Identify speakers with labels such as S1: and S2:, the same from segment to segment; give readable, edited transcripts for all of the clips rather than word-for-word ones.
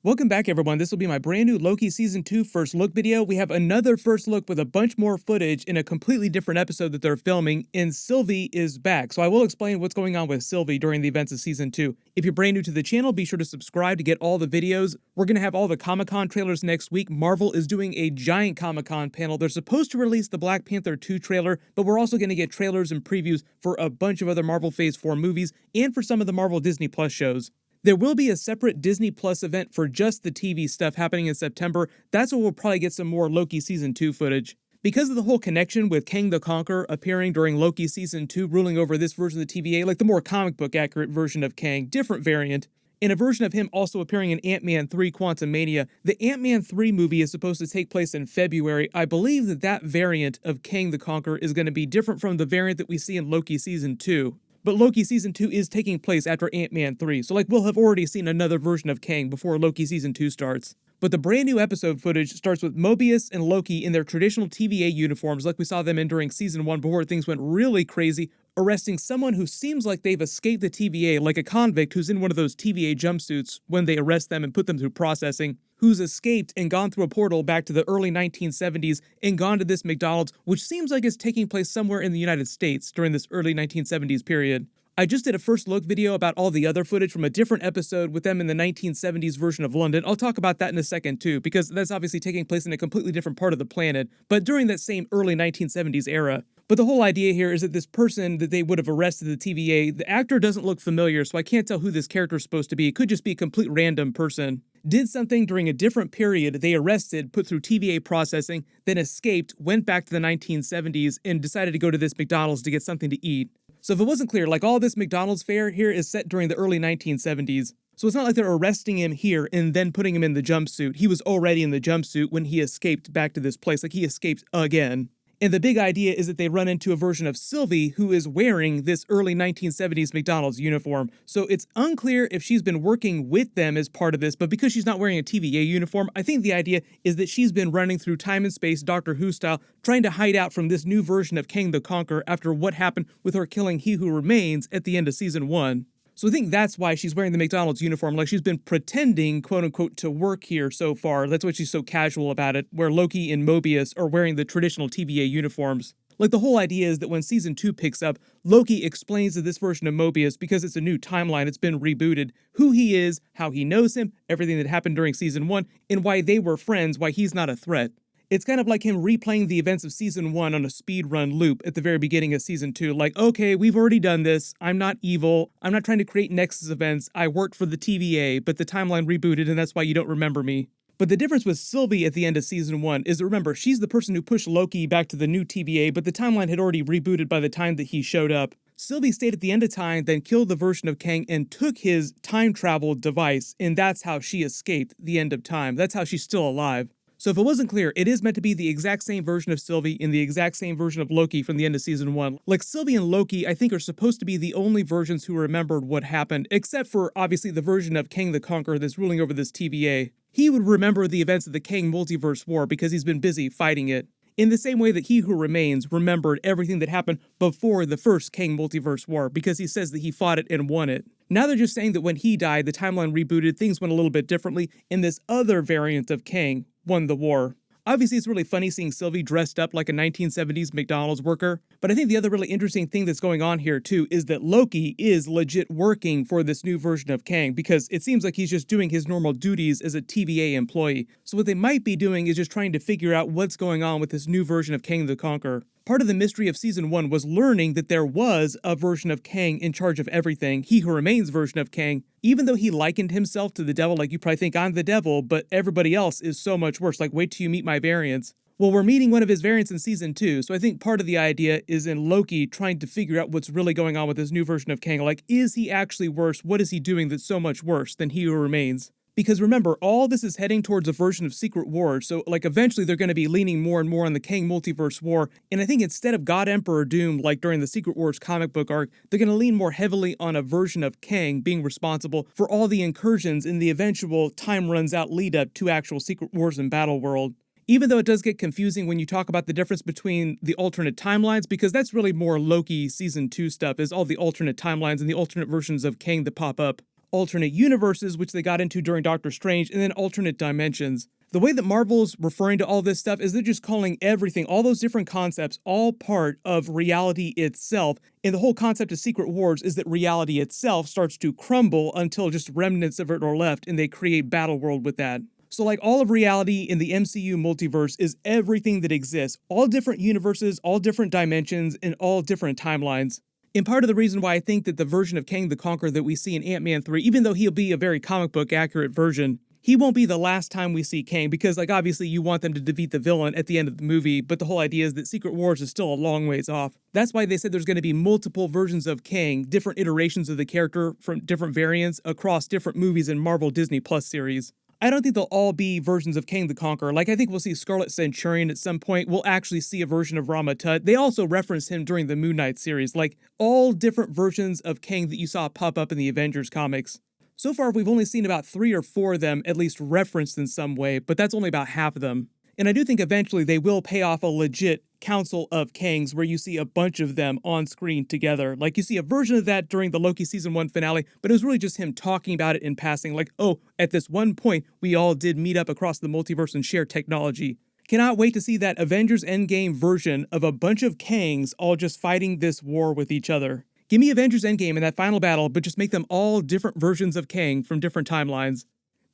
S1: Welcome back, everyone. This will be my brand new Loki Season 2 first look video. We have another first look with a bunch more footage in a completely different episode that they're filming, and Sylvie is back. So I will explain what's going on with Sylvie during the events of Season 2. If you're brand new to the channel, be sure to subscribe to get all the videos. We're going to have all the Comic-Con trailers next week. Marvel is doing a giant Comic-Con panel. They're supposed to release the Black Panther 2 trailer, but we're also going to get trailers and previews for a bunch of other Marvel Phase 4 movies and for some of the Marvel Disney Plus shows. There will be a separate Disney Plus event for just the TV stuff happening in September. That's where we'll probably get some more Loki Season 2 footage. Because of the whole connection with Kang the Conqueror appearing during Loki Season 2, ruling over this version of the TVA, like the more comic book accurate version of Kang, different variant, and a version of him also appearing in Ant-Man 3 Quantumania. The Ant-Man 3 movie is supposed to take place in February. I believe that variant of Kang the Conqueror is going to be different from the variant that we see in Loki Season 2. But Loki Season 2 is taking place after Ant-Man 3, so we'll have already seen another version of Kang before Loki Season 2 starts. But the brand new episode footage starts with Mobius and Loki in their traditional TVA uniforms like we saw them in during Season 1 before things went really crazy, arresting someone who seems like they've escaped the TVA, like a convict who's in one of those TVA jumpsuits when they arrest them and put them through processing, who's escaped and gone through a portal back to the early 1970s and gone to this McDonald's, which seems like it's taking place somewhere in the United States during this early 1970s period. I just did a first look video about all the other footage from a different episode with them in the 1970s version of London. I'll talk about that in a second too, because that's obviously taking place in a completely different part of the planet, but during that same early 1970s era. But the whole idea here is that this person that they would have arrested the TVA, the actor doesn't look familiar, so I can't tell who this character is supposed to be. It could just be a complete random person. Did something during a different period, they arrested, put through TVA processing, then escaped, went back to the 1970s, and decided to go to this McDonald's to get something to eat. So if it wasn't clear, all this McDonald's fare here is set during the early 1970s. So it's not like they're arresting him here and then putting him in the jumpsuit. He was already in the jumpsuit when he escaped back to this place, he escaped again. And the big idea is that they run into a version of Sylvie who is wearing this early 1970s McDonald's uniform. So it's unclear if she's been working with them as part of this, but because she's not wearing a TVA uniform, I think the idea is that she's been running through time and space, Doctor Who style, trying to hide out from this new version of Kang the Conqueror after what happened with her killing He Who Remains at the end of Season 1. So I think that's why she's wearing the McDonald's uniform, she's been pretending, quote-unquote, to work here so far. That's why she's so casual about it, where Loki and Mobius are wearing the traditional TVA uniforms. The whole idea is that when Season 2 picks up, Loki explains to this version of Mobius, because it's a new timeline, it's been rebooted, who he is, how he knows him, everything that happened during Season 1, and why they were friends, why he's not a threat. It's kind of like him replaying the events of Season 1 on a speedrun loop at the very beginning of Season 2. Okay, we've already done this. I'm not evil. I'm not trying to create Nexus events. I worked for the TVA, but the timeline rebooted and that's why you don't remember me. But the difference with Sylvie at the end of Season 1 is that, remember, she's the person who pushed Loki back to the new TVA, but the timeline had already rebooted by the time that he showed up. Sylvie stayed at the end of time, then killed the version of Kang and took his time travel device, and that's how she escaped the end of time. That's how she's still alive. So if it wasn't clear, it is meant to be the exact same version of Sylvie and the exact same version of Loki from the end of Season 1. Sylvie and Loki, I think, are supposed to be the only versions who remembered what happened, except for, obviously, the version of Kang the Conqueror that's ruling over this TVA. He would remember the events of the Kang Multiverse War because he's been busy fighting it. In the same way that He Who Remains remembered everything that happened before the first Kang Multiverse War because he says that he fought it and won it. Now they're just saying that when he died, the timeline rebooted, things went a little bit differently, and this other variant of Kang won the war. Obviously, it's really funny seeing Sylvie dressed up like a 1970s McDonald's worker, but I think the other really interesting thing that's going on here too is that Loki is legit working for this new version of Kang because it seems like he's just doing his normal duties as a TVA employee. So what they might be doing is just trying to figure out what's going on with this new version of Kang the Conqueror. Part of the mystery of Season 1 was learning that there was a version of Kang in charge of everything, He Who Remains version of Kang, even though he likened himself to the devil, you probably think I'm the devil, but everybody else is so much worse, wait till you meet my variants. Well, we're meeting one of his variants in Season 2, so I think part of the idea is in Loki trying to figure out what's really going on with this new version of Kang, is he actually worse? What is he doing that's so much worse than He Who Remains? Because remember, all this is heading towards a version of Secret Wars, so eventually they're going to be leaning more and more on the Kang Multiverse War, and I think instead of God Emperor Doom, during the Secret Wars comic book arc, they're going to lean more heavily on a version of Kang being responsible for all the incursions in the eventual time runs out lead up to actual Secret Wars and Battleworld. Even though it does get confusing when you talk about the difference between the alternate timelines, because that's really more Loki Season 2 stuff, is all the alternate timelines and the alternate versions of Kang that pop up. alternate universes, which they got into during Doctor Strange, and then alternate dimensions. The way that Marvel's referring to all this stuff is they're just calling everything, all those different concepts, all part of reality itself. And the whole concept of Secret Wars is that reality itself starts to crumble until just remnants of it are left, and they create Battleworld with that. So like all of reality in the MCU multiverse is everything that exists, all different universes, all different dimensions, and all different timelines. And part of the reason why I think that the version of Kang the Conqueror that we see in Ant-Man 3, even though he'll be a very comic book accurate version, he won't be the last time we see Kang, because like obviously you want them to defeat the villain at the end of the movie, but the whole idea is that Secret Wars is still a long ways off. That's why they said there's going to be multiple versions of Kang, different iterations of the character from different variants across different movies and Marvel Disney Plus series. I don't think they'll all be versions of Kang the Conqueror. Like, I think we'll see Scarlet Centurion at some point. We'll actually see a version of Rama Tut. They also referenced him during the Moon Knight series. Like, all different versions of Kang that you saw pop up in the Avengers comics. So far, we've only seen about 3 or 4 of them at least referenced in some way, but that's only about half of them. And I do think eventually they will pay off a legit Council of Kangs where you see a bunch of them on screen together. Like you see a version of that during the Loki season 1 finale, but it was really just him talking about it in passing. Like, oh, at this one point, we all did meet up across the multiverse and share technology. Cannot wait to see that Avengers Endgame version of a bunch of Kangs all just fighting this war with each other. Give me Avengers Endgame in that final battle, but just make them all different versions of Kang from different timelines.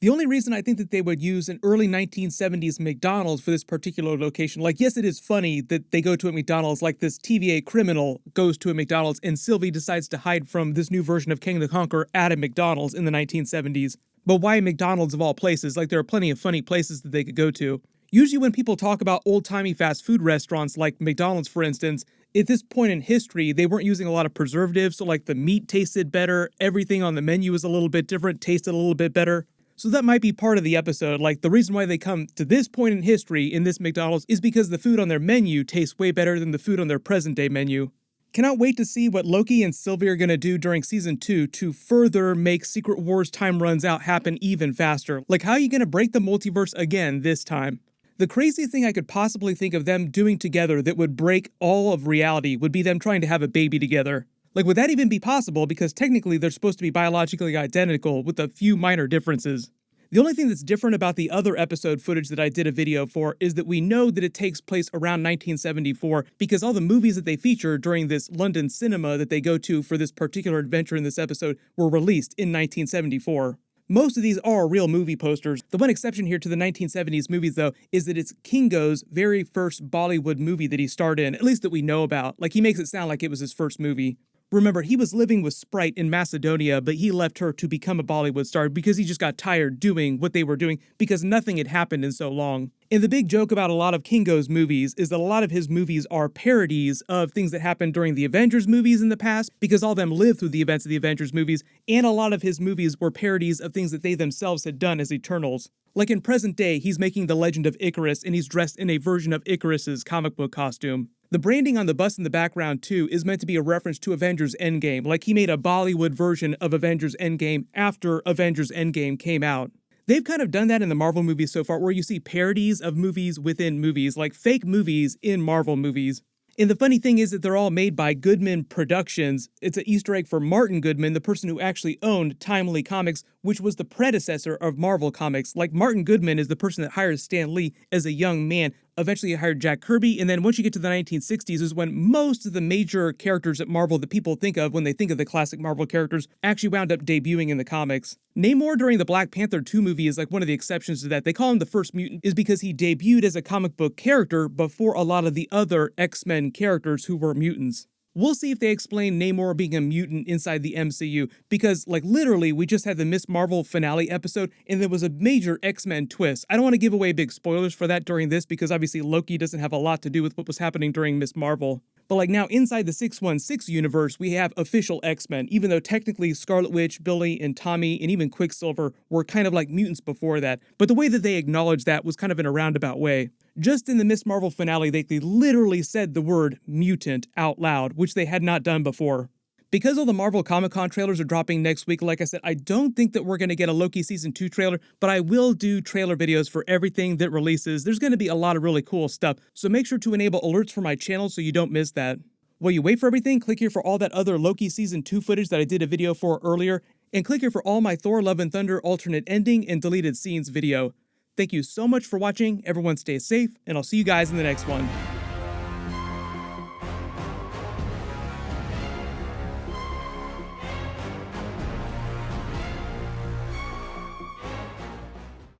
S1: The only reason I think that they would use an early 1970s McDonald's for this particular location, like, yes, it is funny that they go to a McDonald's, like this TVA criminal goes to a McDonald's and Sylvie decides to hide from this new version of Kang the Conqueror at a McDonald's in the 1970s. But why McDonald's of all places? Like, there are plenty of funny places that they could go to. Usually when people talk about old-timey fast food restaurants like McDonald's, for instance, at this point in history, they weren't using a lot of preservatives, so like the meat tasted better, everything on the menu was a little bit different, tasted a little bit better. So that might be part of the episode. Like, the reason why they come to this point in history in this McDonald's is because the food on their menu tastes way better than the food on their present-day menu. Cannot wait to see what Loki and Sylvie are going to do during Season 2 to further make Secret Wars time runs out happen even faster. Like, how are you going to break the multiverse again this time? The craziest thing I could possibly think of them doing together that would break all of reality would be them trying to have a baby together. Like, would that even be possible? Because technically they're supposed to be biologically identical with a few minor differences. The only thing that's different about the other episode footage that I did a video for is that we know that it takes place around 1974 because all the movies that they feature during this London cinema that they go to for this particular adventure in this episode were released in 1974. Most of these are real movie posters. The one exception here to the 1970s movies, though, is that it's Kingo's very first Bollywood movie that he starred in, at least that we know about. Like, he makes it sound like it was his first movie. Remember, he was living with Sprite in Macedonia, but he left her to become a Bollywood star because he just got tired doing what they were doing because nothing had happened in so long. And the big joke about a lot of Kingo's movies is that a lot of his movies are parodies of things that happened during the Avengers movies in the past because all of them lived through the events of the Avengers movies, and a lot of his movies were parodies of things that they themselves had done as Eternals. Like in present day, he's making The Legend of Icarus and he's dressed in a version of Icarus's comic book costume. The branding on the bus in the background, too, is meant to be a reference to Avengers Endgame, like he made a Bollywood version of Avengers Endgame after Avengers Endgame came out. They've kind of done that in the Marvel movies so far, where you see parodies of movies within movies, like fake movies in Marvel movies. And the funny thing is that they're all made by Goodman Productions. It's an Easter egg for Martin Goodman, the person who actually owned Timely Comics, which was the predecessor of Marvel Comics. Like, Martin Goodman is the person that hired Stan Lee as a young man. Eventually he hired Jack Kirby, and then once you get to the 1960s is when most of the major characters at Marvel that people think of when they think of the classic Marvel characters actually wound up debuting in the comics. Namor during the Black Panther 2 movie is like one of the exceptions to that. They call him the first mutant is because he debuted as a comic book character before a lot of the other X-Men characters who were mutants. We'll see if they explain Namor being a mutant inside the MCU, because, like, literally, we just had the Miss Marvel finale episode, and there was a major X-Men twist. I don't want to give away big spoilers for that during this, because obviously Loki doesn't have a lot to do with what was happening during Miss Marvel. But, like, now inside the 616 universe, we have official X-Men, even though technically Scarlet Witch, Billy, and Tommy, and even Quicksilver were kind of like mutants before that. But the way that they acknowledged that was kind of in a roundabout way. Just in the Miss Marvel finale, they literally said the word mutant out loud, which they had not done before. Because all the Marvel Comic-Con trailers are dropping next week, like I said, I don't think that we're going to get a Loki Season 2 trailer, but I will do trailer videos for everything that releases. There's going to be a lot of really cool stuff, so make sure to enable alerts for my channel so you don't miss that. While you wait for everything, click here for all that other Loki Season 2 footage that I did a video for earlier. and click here for all my Thor Love and Thunder alternate ending and deleted scenes video. Thank you so much for watching, everyone stay safe, and I'll see you guys in the next one.